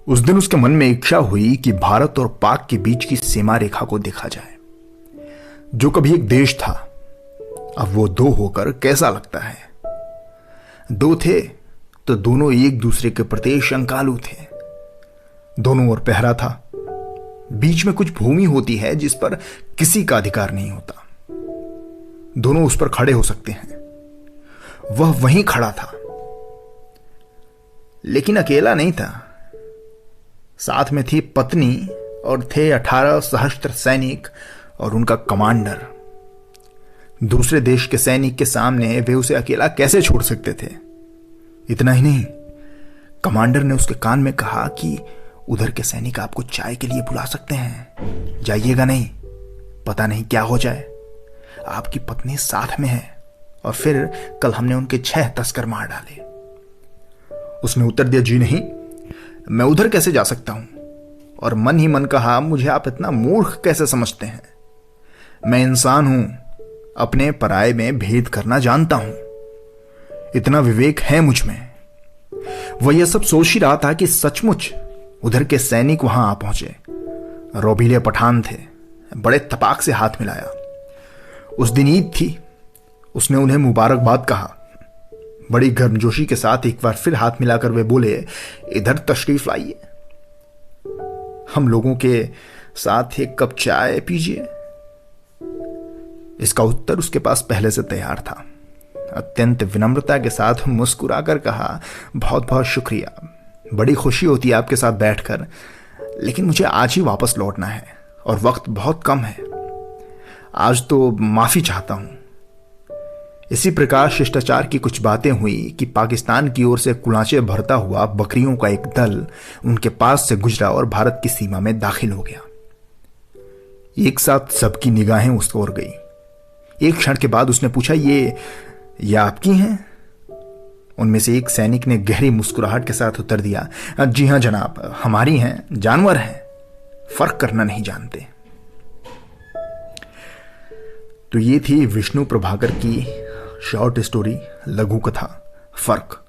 उस दिन उसके मन में इच्छा हुई कि भारत और पाक के बीच की सीमा रेखा को देखा जाए। जो कभी एक देश था, अब वो दो होकर कैसा लगता है। दो थे तो दोनों एक दूसरे के प्रति शंकालु थे। दोनों ओर पहरा था। बीच में कुछ भूमि होती है जिस पर किसी का अधिकार नहीं होता। दोनों उस पर खड़े हो सकते हैं। वह वहीं खड़ा था, लेकिन अकेला नहीं था। साथ में थी पत्नी और थे 18 सहस्त्र सैनिक और उनका कमांडर। दूसरे देश के सैनिक के सामने वे उसे अकेला कैसे छोड़ सकते थे। इतना ही नहीं, कमांडर ने उसके कान में कहा कि उधर के सैनिक आपको चाय के लिए बुला सकते हैं, जाइएगा नहीं, पता नहीं क्या हो जाए। आपकी पत्नी साथ में है और फिर कल हमने उनके 6 तस्कर मार डाले। उसने उत्तर दिया, जी नहीं, मैं उधर कैसे जा सकता हूं। और मन ही मन कहा, मुझे आप इतना मूर्ख कैसे समझते हैं। मैं इंसान हूं, अपने पराये में भेद करना जानता हूं, इतना विवेक है मुझ में। वह यह सब सोच ही रहा था कि सचमुच उधर के सैनिक वहां आ पहुंचे। रोबीले पठान थे। बड़े तपाक से हाथ मिलाया। उस दिन ईद थी। उसने उन्हें मुबारकबाद कहा। बड़ी गर्मजोशी के साथ एक बार फिर हाथ मिलाकर वे बोले, इधर तशरीफ लाइए, हम लोगों के साथ एक कप चाय पीजिए। इसका उत्तर उसके पास पहले से तैयार था। अत्यंत विनम्रता के साथ मुस्कुराकर कहा, बहुत बहुत शुक्रिया, बड़ी खुशी होती है आपके साथ बैठकर, लेकिन मुझे आज ही वापस लौटना है और वक्त बहुत कम है। आज तो माफी चाहता हूं। इसी प्रकार शिष्टाचार की कुछ बातें हुई कि पाकिस्तान की ओर से कुलाचे भरता हुआ बकरियों का एक दल उनके पास से गुजरा और भारत की सीमा में दाखिल हो गया। एक साथ सबकी निगाहें उस ओर गई। एक क्षण के बाद उसने पूछा, ये आपकी हैं? उनमें से एक सैनिक ने गहरी मुस्कुराहट के साथ उत्तर दिया, जी हां जनाब, हमारी हैं, जानवर हैं, फर्क करना नहीं जानते। तो ये थी विष्णु प्रभाकर की शॉर्ट स्टोरी, लघु कथा फर्क।